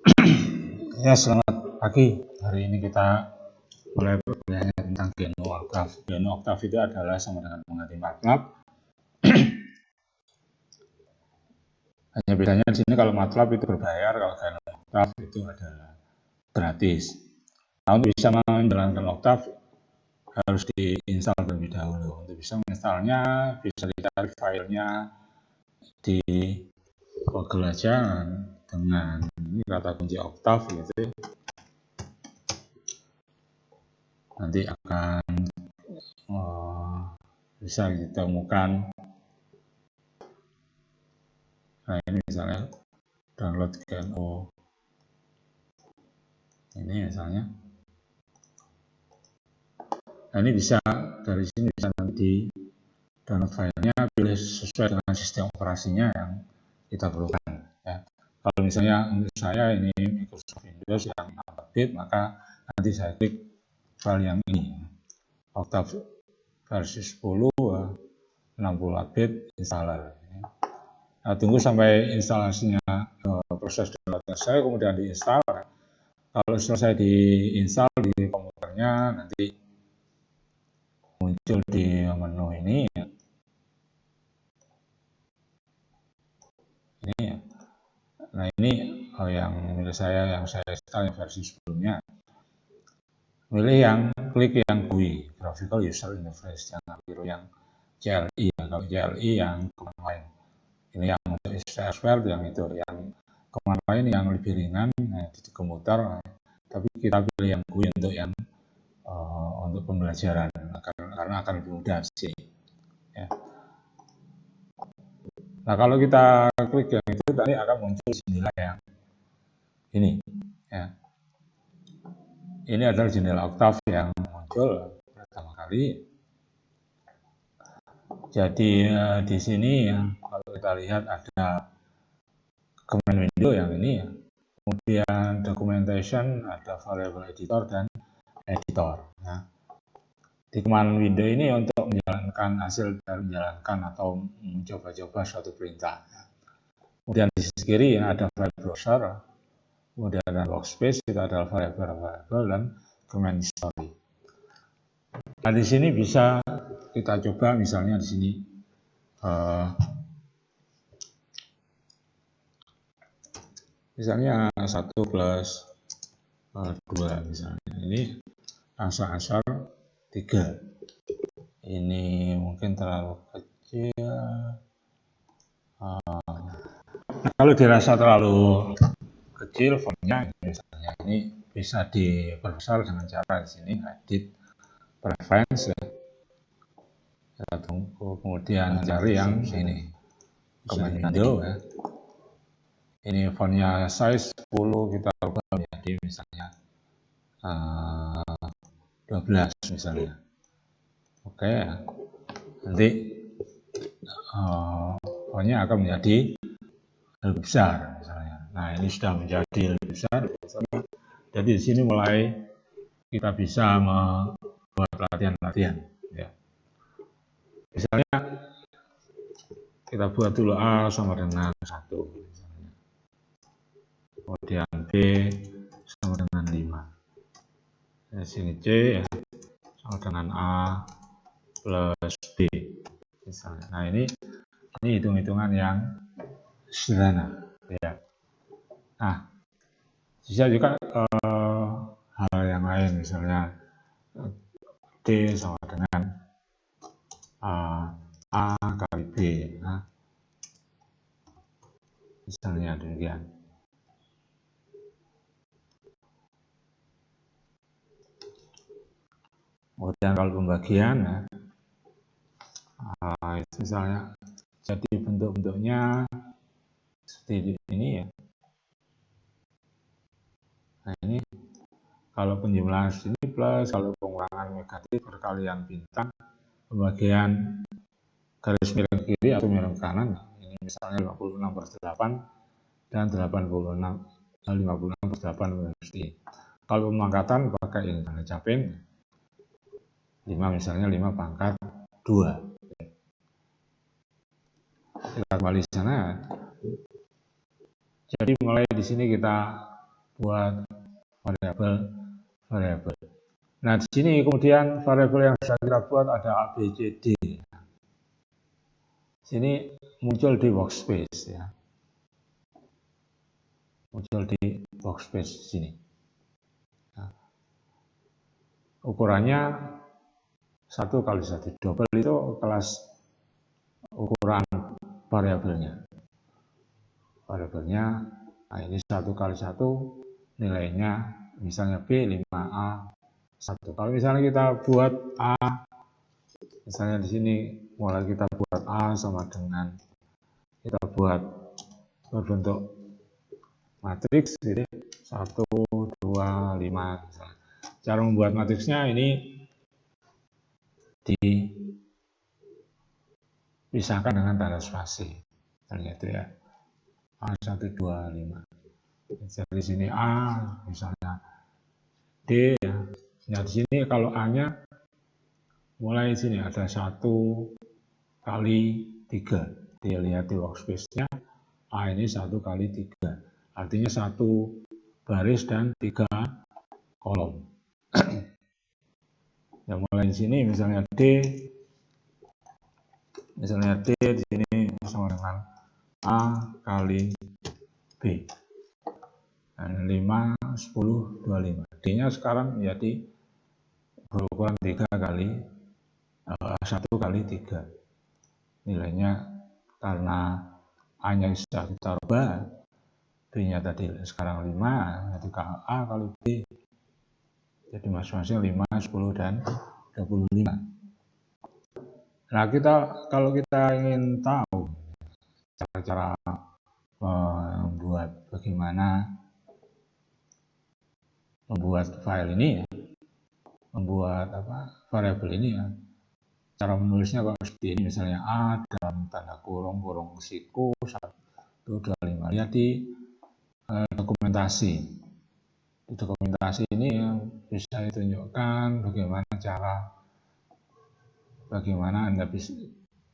Ya, selamat pagi. Hari ini kita mulai belajar tentang GNU Octave. GNU Octave itu adalah sama dengan mengerti MATLAB. Hanya bedanya di sini kalau MATLAB itu berbayar, kalau GNU Octave itu adalah gratis. Nah, untuk bisa menjalankan Octave harus diinstal terlebih dahulu. Untuk bisa menginstalnya, bisa dicari filenya di Google aja dengan ini kata kunci Octave gitu. Nanti akan bisa ditemukan. Nah, ini misalnya download GNU ini misalnya. Nah, ini bisa dari sini bisa nanti di download filenya, pilih sesuai dengan sistem operasinya yang kita perlukan. Ya. Kalau misalnya untuk saya ini Microsoft Windows yang 4-bit, maka nanti saya klik file yang ini, Octave versi 10 64-bit installer. Nah, tunggu sampai instalasinya proses downloadnya selesai, kemudian diinstal. Kalau selesai diinstal di komputernya, nanti muncul di menu ini. Ini, nah ini yang menurut saya yang saya install yang versi sebelumnya. Pilih yang klik yang GUI, Graphical User Interface, jangan pilih yang CLI. Kalau CLI yang command line. Ini yang untuk software yang itu, yang command line yang lebih ringan di komputer. Tapi kita pilih yang GUI untuk yang untuk pembelajaran karena akan lebih mudah sih. Ya. Nah, kalau kita klik yang itu tadi akan muncul jendela yang ini. Ya. Ini adalah jendela Octave yang muncul pertama kali. Jadi di sini kalau kita lihat ada command window yang ini, kemudian documentation, ada variable editor dan editor. Nah, di command window ini untuk menjalankan hasil dari menjalankan atau mencoba-coba suatu perintah. Kemudian di sisi kiri ada file browser, kemudian ada workspace, itu adalah variable dan command history. Nah, di sini bisa kita coba misalnya di sini misalnya 1 plus 2 misalnya. Ini asal 3. Ini mungkin terlalu kecil. Nah, kalau dirasa terlalu kecil fontnya misalnya ini bisa diperbesar dengan cara di sini edit preference ya. Kita tunggu kemudian cari yang ini command window ya. Ini fontnya size 10 kita ubah menjadi misalnya 12 misalnya. Oke ya. Nanti fontnya akan menjadi lebih besar misalnya. Nah, ini sudah menjadi lebih besar. Jadi di sini mulai kita bisa membuat latihan-latihan. Ya. Misalnya kita buat dulu A sama dengan 1. Misalnya. Kemudian B sama dengan 5. Di sini C ya, sama dengan A plus B. Misalnya. Nah, ini hitung-hitungan yang sederhana. Ya. Nah, bisa juga hal yang lain, misalnya D sama dengan A kali B. Nah, misalnya demikian. Kemudian kalau pembagian, ya, misalnya jadi bentuk-bentuknya seperti ini ya. Nah, ini kalau penjumlahan sini plus, kalau pengurangan negatif perkalian bintang, pembagian garis miring kiri atau miring kanan, ini misalnya 56/8 dan 56/8 mesti. Kalau pemangkatan pakai ini tanda caping 5 misalnya 5 pangkat 2. Kita kembali sana. Jadi mulai di sini kita buat variabel. Nah, di sini kemudian variabel yang bisa kita buat ada A, B, C, D. Sini muncul di workspace ya. Muncul di workspace sini. Nah, ukurannya 1x1. Double itu kelas ukuran variabelnya. Variabelnya, nah ini 1x1 nilainya misalnya B 5A 1. Kalau misalnya kita buat A, misalnya di sini mulai kita buat A sama dengan kita buat berbentuk matriks jadi 1, 2, 5. Cara membuat matriksnya ini dipisahkan dengan tanda spasi. Misalnya itu ya. A1, 2, 5. Jadi sini A, misalnya D ya. Nah, di sini kalau A-nya mulai sini ada 1 kali 3. Dia lihat di workspace-nya A ini 1 kali 3. Artinya 1 baris dan 3 kolom. Ya, mulai di sini misalnya D di sini sama dengan A kali B. Dan 5, 10, 25. D-nya sekarang menjadi berukuran 3 kali 1 kali 3. Nilainya karena A-nya sudah kita rubah, B-nya tadi sekarang 5, jadi A kali B. Jadi masing-masing 5, 10, dan 25. Nah, kalau kita ingin tahu cara-cara membuat file ini ya, membuat variabel ini ya. Cara menulisnya kalau seperti ini, misalnya A dalam tanda kurung siku 1, 2, 5. Lihat di dokumentasi. Di dokumentasi ini yang bisa ditunjukkan bagaimana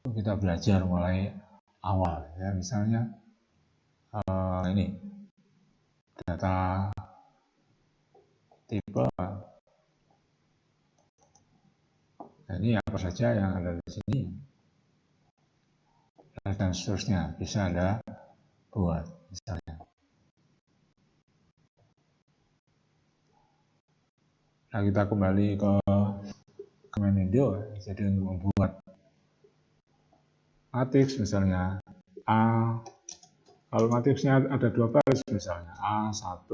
kita belajar mulai awal ya. Misalnya ini data tipe. Nah, ini apa saja yang ada di sini dan seterusnya bisa Anda buat misalnya. Nah, kita kembali ke command window. Jadi untuk membuat matriks misalnya A, kalau matriksnya ada 2 baris misalnya A1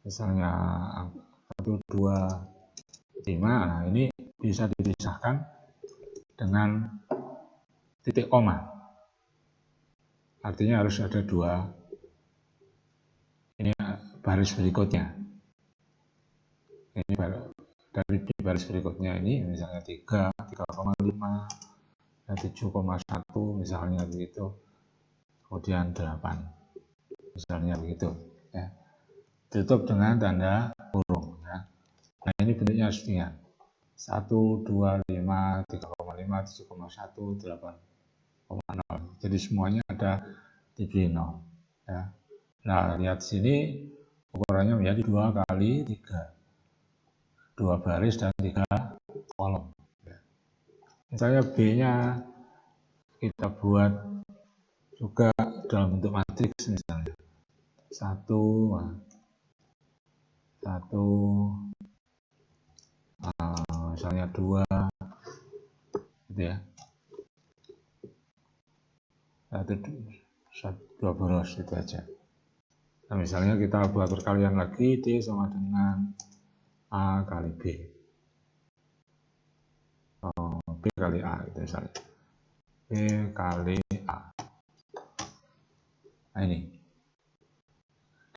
misalnya 1, 2, 5. Nah, ini bisa dipisahkan dengan titik koma. Artinya harus ada 2 ini baris berikutnya. Ini dari baris berikutnya ini misalnya 3, 3,5, 7,1 misalnya begitu. Kemudian 8 misalnya begitu ya. Tutup dengan tanda kurung ya. Nah, ini bentuknya sekian. 1, 2, 5, 3,5, 7,1, 8,0. Jadi semuanya ada diberi 0 ya. Nah, lihat sini ukurannya menjadi 2 kali 3. 2 baris dan 3 kolom. Misalnya B-nya kita buat juga dalam bentuk matriks misalnya. 1, misalnya 2 gitu ya. 2 boros itu aja. Nah, misalnya kita buat perkalian lagi, D sama dengan A kali B. B kali A itu misalnya. B kali A. Nah, ini.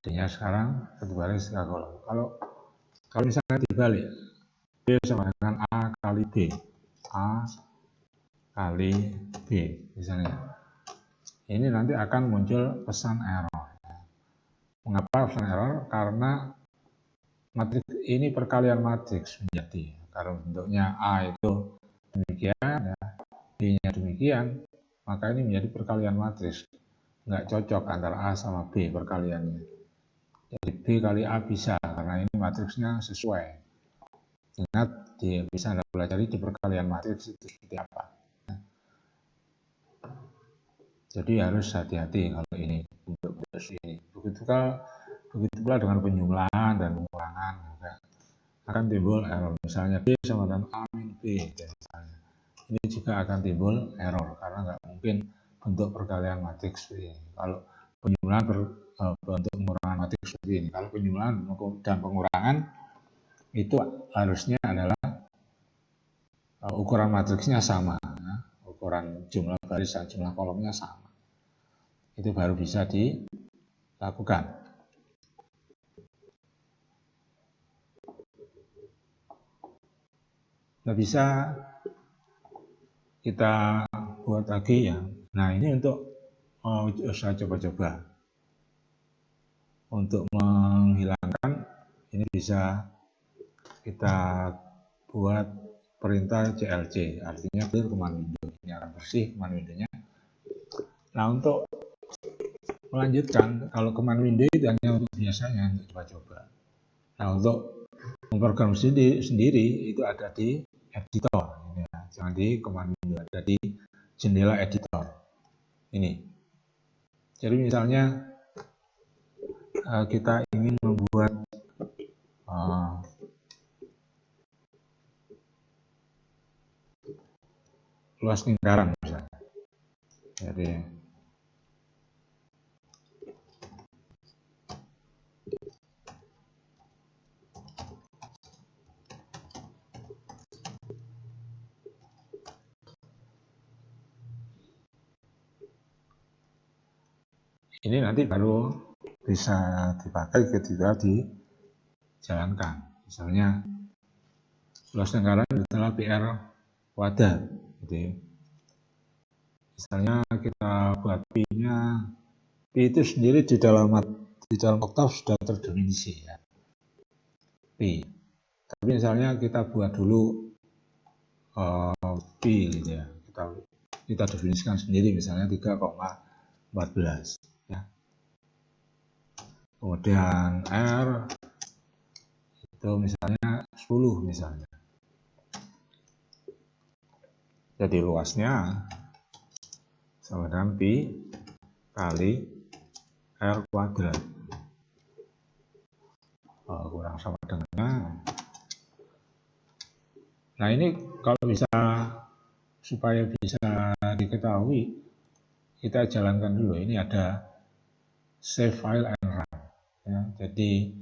D-nya sekarang 1 baris 3 kolom. Kalau misalnya dibalik, B sama dengan A kali B. A kali B misalnya. Ini nanti akan muncul pesan error. Mengapa pesan error? Karena matriks ini perkalian matriks menjadi. Karena bentuknya A itu demikian, ya, B-nya demikian, maka ini menjadi perkalian matriks. Nggak cocok antara A sama B perkaliannya. Jadi B kali A bisa, karena ini matriksnya sesuai. Ingat, bisa Anda pelajari di perkalian matriks itu seperti apa. Jadi harus hati-hati kalau ini untuk proses ini. Begitu pula dengan penjumlahan dan pengurangan, akan timbul error. Misalnya B sama dengan A min B, misalnya. Ini juga akan timbul error karena nggak mungkin bentuk perkalian matriks seperti ini. Kalau penjumlahan bentuk pengurangan matriks seperti ini. Kalau penjumlahan dan pengurangan itu harusnya adalah ukuran matriksnya sama, ukuran jumlah baris dan jumlah kolomnya sama. Itu baru bisa dilakukan. Nah, bisa kita buat lagi ya. Nah, ini untuk saya coba-coba untuk menghilangkan ini bisa kita buat perintah CLC, artinya clear command window. Ini akan bersih command window-nya. Nah, untuk melanjutkan, kalau command window itu hanya untuk biasanya untuk coba-coba. Nah, untuk memprogram sendiri itu ada di editor, ini ya. Jangan di command window, ada di jendela editor ini. Jadi misalnya kita ingin membuat luas lingkaran misalnya. Jadi ini nanti baru bisa dipakai ketika dijalankan. Misalnya luas lingkaran adalah PR kuadrat. Jadi misalnya kita buat P-nya, P itu sendiri di dalam oktav sudah terdefinisi ya. P. Tapi misalnya kita buat dulu P gitu ya. Kita definisikan sendiri misalnya 3,14 ya. Kemudian R itu misalnya 10 misalnya. Jadi luasnya sama dengan Pi kali R kuadrat. Kurang sama dengan. Nah, ini kalau bisa, supaya bisa diketahui, kita jalankan dulu. Ini ada save file and run ya. Jadi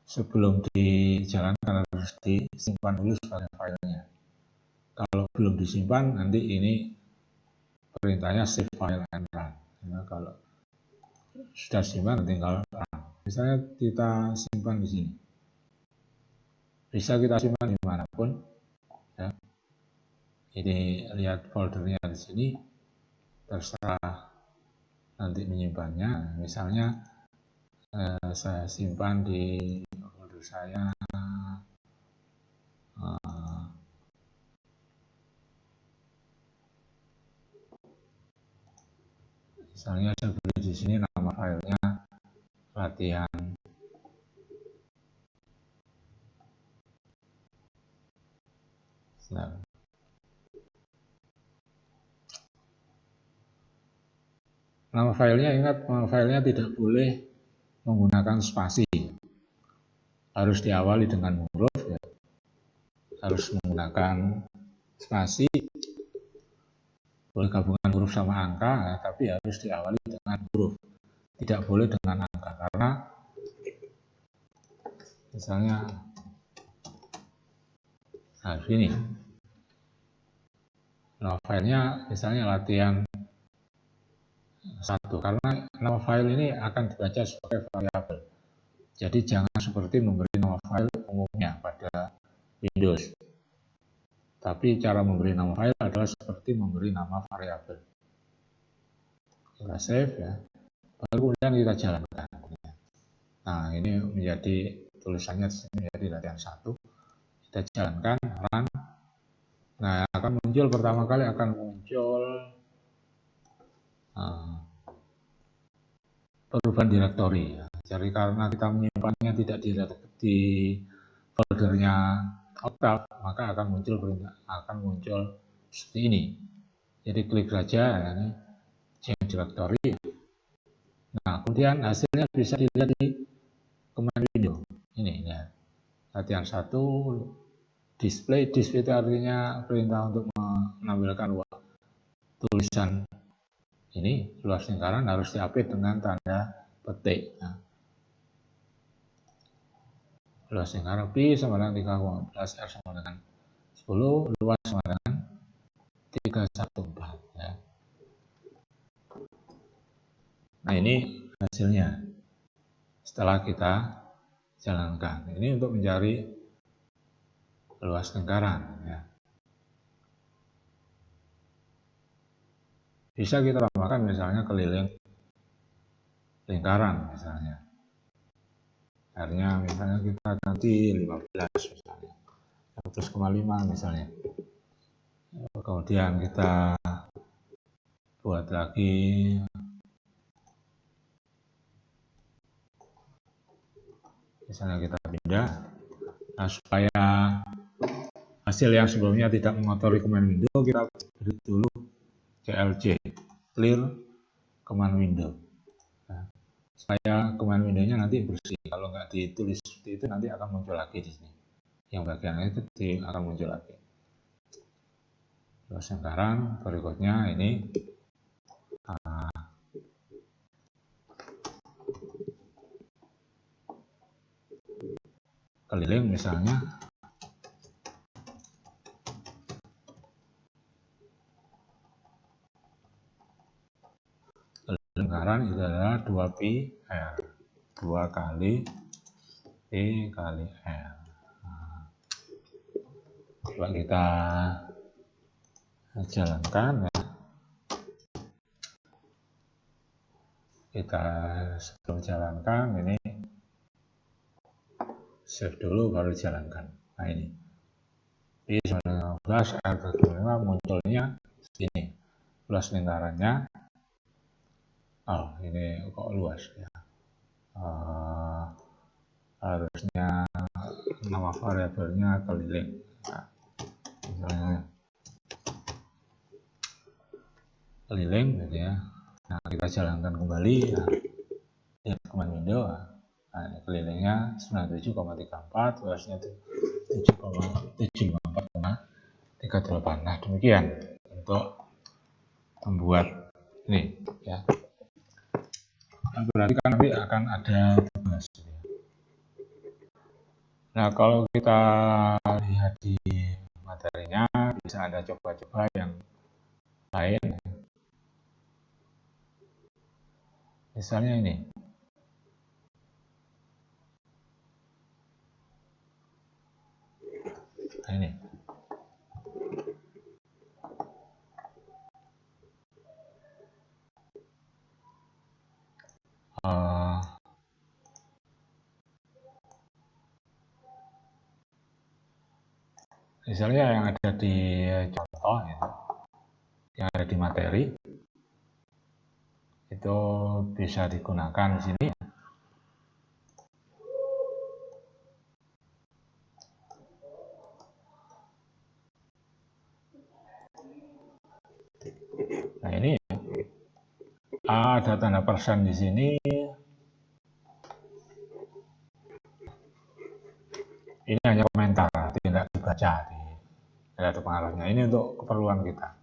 sebelum dijalankan harus disimpan dulu sebagai filenya. Kalau belum disimpan, nanti ini perintahnya save file and run ya. Kalau sudah simpan tinggal run. Misalnya kita simpan di sini, bisa kita simpan dimanapun ya. Ini lihat foldernya di sini, terserah nanti menyimpannya. Misalnya saya simpan di folder saya misalnya saya beri di sini nama filenya latihan. Nama filenya, ingat, nama filenya tidak boleh menggunakan spasi. Harus diawali dengan huruf ya. Harus menggunakan spasi. Boleh gabungan huruf sama angka ya, tapi harus diawali dengan huruf. Tidak boleh dengan angka, karena misalnya nah sini nama filenya misalnya latihan 1, karena nama file ini akan dibaca sebagai variabel. Jadi jangan seperti memberi nama file umumnya pada Windows. Tapi cara memberi nama file adalah seperti memberi nama variabel. Kita save ya. Baru kemudian kita jalankan. Nah, ini menjadi tulisannya di sini menjadi latihan 1. Kita jalankan, run. Nah, akan muncul pertama kali perubahan direktori. Jadi karena kita menyimpannya tidak di foldernya Octave, maka akan muncul seperti ini. Jadi klik saja ini change directory. Nah, kemudian hasilnya bisa dilihat di command window. Ini ya. Latihan 1, display itu artinya perintah untuk menampilkan tulisan ini luas lingkaran harus diupdate dengan tanda petik. Nah, luas lingkaran P sama dengan 3,14, R sama dengan 10, luas sama dengan 314. Ya. Nah, ini hasilnya setelah kita jalankan. Ini untuk mencari luas lingkaran. Ya. Bisa kita tambahkan misalnya keliling lingkaran misalnya. Akhirnya misalnya kita ganti 15 misalnya. 15,5 misalnya. Kemudian kita buat lagi misalnya kita pindah. Nah, supaya hasil yang sebelumnya tidak mengotori command window, kita beri dulu clc, clear command window. Nah, supaya command window-nya nanti bersih. Kalau nggak ditulis seperti itu, nanti akan muncul lagi di sini. Yang bagian itu akan muncul lagi. Terus sekarang berikutnya ini keliling misalnya. Lingkaran itu adalah 2pi R, 2 kali P kali R. Nah, coba kita jalankan ya. Kita sebelum jalankan ini save dulu baru jalankan. Nah ini P sama dengan 15, R ke 5 munculnya sini. Luas lingkarannya, oh ini kok luas ya. Harusnya nama variabelnya keliling. Nah, misalnya keliling gitu ya. Nah, kita jalankan kembali ya. Lihat command window. Nah, ini kelilingnya 97,34, luasnya 7,754,38. Nah, demikian untuk membuat ini ya. Nah, berarti kan nanti akan ada tugas. Nah, kalau kita lihat di materinya, bisa Anda coba-coba yang lain. Misalnya ini. Nah, ini. Misalnya yang ada di contoh itu, yang ada di materi itu bisa digunakan di sini. Nah ini ada tanda persen di sini. Ini hanya komentar, tidak dibaca tidak ada pengaruhnya. Ini untuk keperluan kita.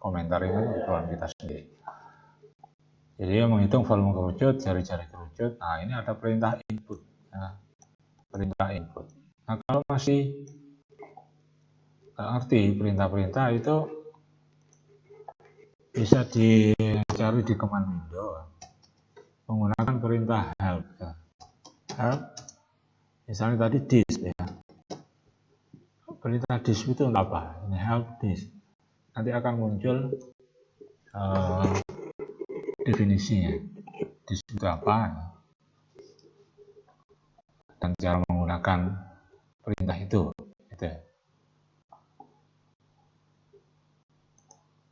Komentar ini untuk keperluan kita sendiri. Jadi dia menghitung volume kerucut, jari-jari kerucut. Nah ini ada perintah input. Nah, perintah input. Nah kalau masih nggak ngerti perintah-perintah itu bisa dicari di command window menggunakan perintah help. Help, misalnya tadi this ya. Perintah this itu apa? Ini help this. Nanti akan muncul definisinya. This itu apa? Dan cara menggunakan perintah itu. Gitu ya.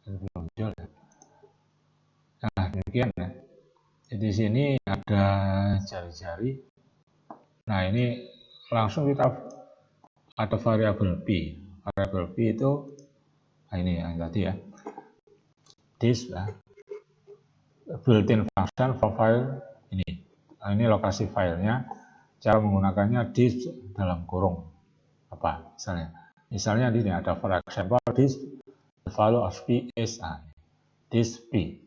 Belum muncul ya. Nah, demikian ya. Jadi di sini ada jari-jari. Nah, ini langsung kita ada variabel p. Variabel p itu ini yang tadi ya. This built-in function for file ini. Nah, ini lokasi filenya. Cara menggunakannya this dalam kurung apa misalnya. Misalnya di sini ada for example this the value of p is this p.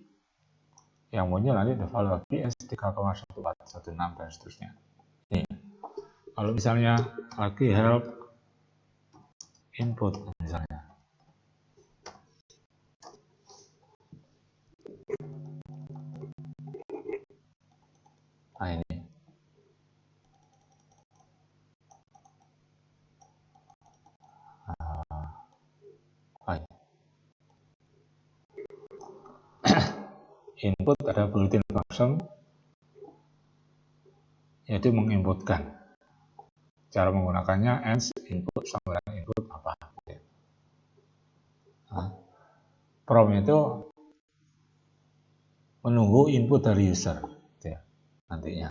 Yang muncul nanti the value of p is 3,1416 dan seterusnya. Ini. Kalau misalnya lagi help input misalnya. Nah ini. Input ada built-in function yaitu menginputkan. Cara menggunakannya ends input sama dengan input apa. Nah, from itu menunggu input dari user ya, nantinya.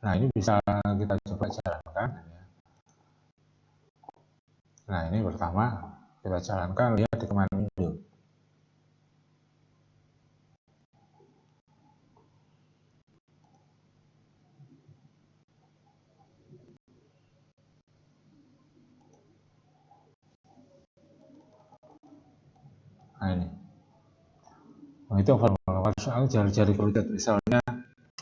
Nah ini bisa kita coba jalankan. Nah ini pertama kita jalankan, lihat di command window. Nah ini menghitung formula soal jari-jari kerucut misalnya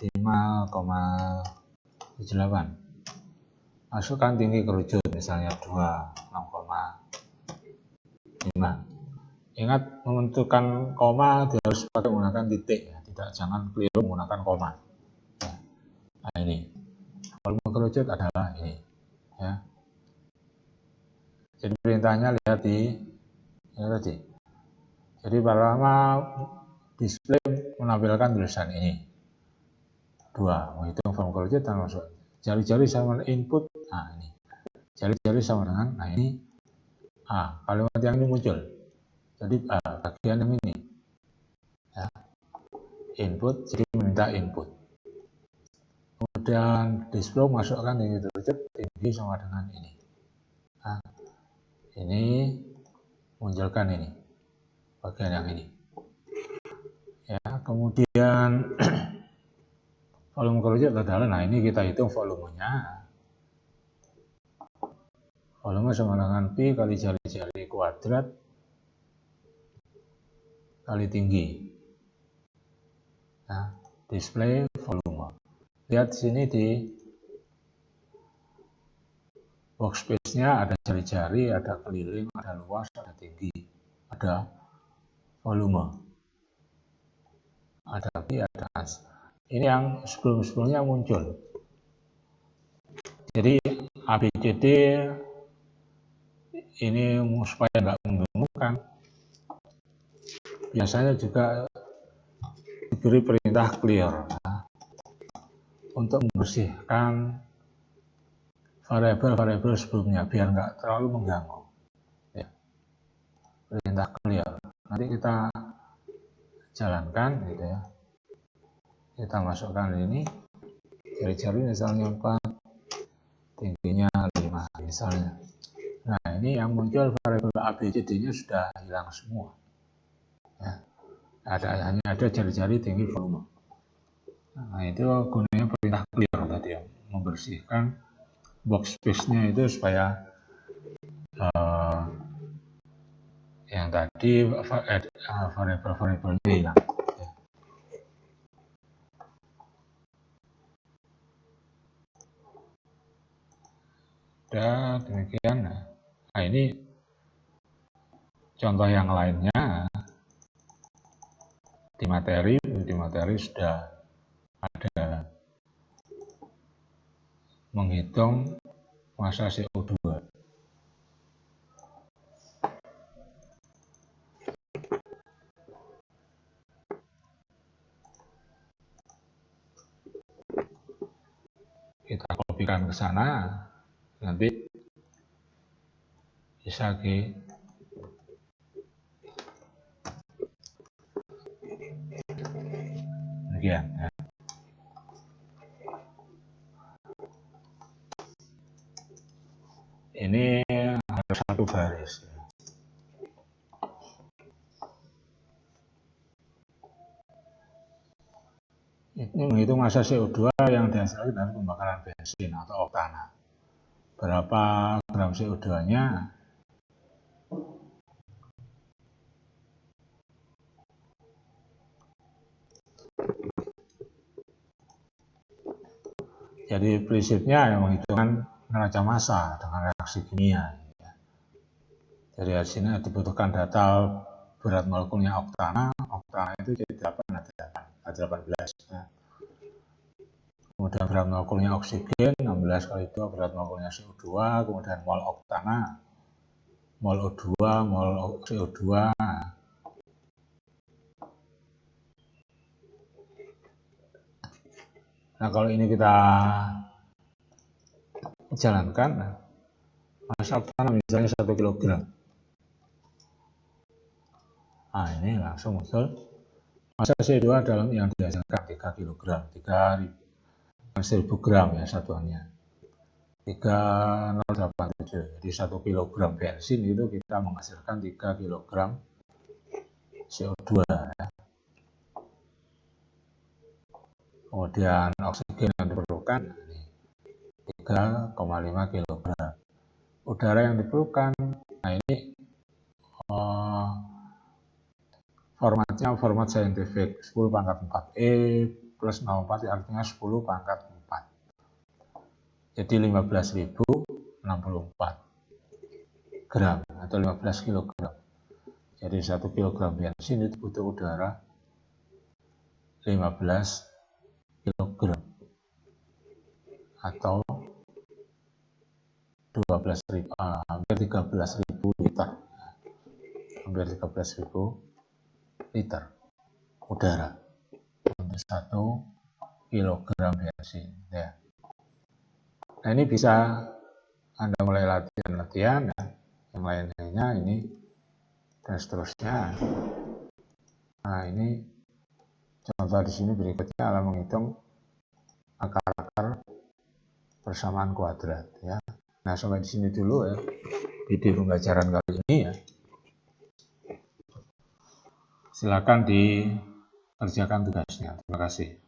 5,78. Masukkan tinggi kerucut misalnya 6,5. Ingat menentukan koma harus pakai menggunakan titik ya, jangan keliru menggunakan koma. Nah ini volume kerucut adalah ini ya. Jadi perintahnya lihat di ini tadi. Jadi pertama display menampilkan tulisan ini 2, menghitung volume kerucut dan masuk jari-jari sama input. Nah ini jari-jari sama dengan, nah ini kalimat yang ini muncul. Jadi bagian yang ini ya, input, jadi meminta input. Kemudian display masukkan tinggi kerucut, tinggi sama dengan ini. Nah, ini munculkan ini bagian yang ini. Ya, kemudian volume kerucut adalah, nah ini kita hitung volumenya. Volume sama dengan P kali jari-jari kuadrat kali tinggi. Nah, display volume. Lihat sini di workspace-nya ada jari-jari, ada keliling, ada luas, ada tinggi, ada volume, ada P, ada as. Ini yang sebelum-sebelumnya muncul. Jadi ABCD ini supaya nggak membingungkan, biasanya juga diberi perintah clear untuk membersihkan variabel-variabel sebelumnya biar nggak terlalu mengganggu ya. Perintah clear nanti kita jalankan gitu ya, kita masukkan ini jari-jari misalnya 4, tingginya 5 misalnya. Nah ini yang muncul variabel ABCD nya sudah hilang semua ya. Hanya ada jari-jari tinggi volume. Nah itu gunanya perintah clear tadi ya, membersihkan box space-nya itu supaya yang tadi variabel-variabel ini hilang. Dan demikian. Nah ini contoh yang lainnya di materi sudah ada menghitung massa CO2. Kita kopikan ke sana, nanti bisa demikian ya. Ini harus satu baris. Ini menghitung massa CO2 yang dihasilkan dari pembakaran bensin atau oktana. Berapa gram CO2-nya? Jadi prinsipnya yang menghitungkan neraca massa dengan reaksi kimia. Dari sini dibutuhkan data berat molekulnya oktana. Oktana itu C8 H18. Kemudian berat molekulnya oksigen 16 kali 2 berat molekulnya CO2. Kemudian mol oktana, mol O2, mol CO2. Nah, kalau ini kita jalankan, massa oktana misalnya 1 kg. Nah, ini langsung muncul massa CO2 dalam yang dihasilkan 3 kg, 1000 gram ya satuannya. 3087. Jadi 1 kg bensin itu kita menghasilkan 3 kg CO2 ya. Kemudian oksigen yang diperlukan 3,5 kg. Udara yang diperlukan, nah ini formatnya format saintifik 10 pangkat 4E plus 64 artinya 10 pangkat 4. Jadi 15.064 gram atau 15 kg. Jadi 1 kg bensin itu butuh udara 15 kg atau hampir 13.000 liter. Hampir 13.000 liter udara untuk 1 kg bensin ya. Nah, ini bisa Anda mulai latihan-latihan ya. Yang lainnya ini dan seterusnya. Nah, ini contoh di sini berikutnya adalah menghitung akar-akar persamaan kuadrat ya. Nah, sampai di sini dulu ya video pembelajaran kali ini ya. Silakan dikerjakan tugasnya. Terima kasih.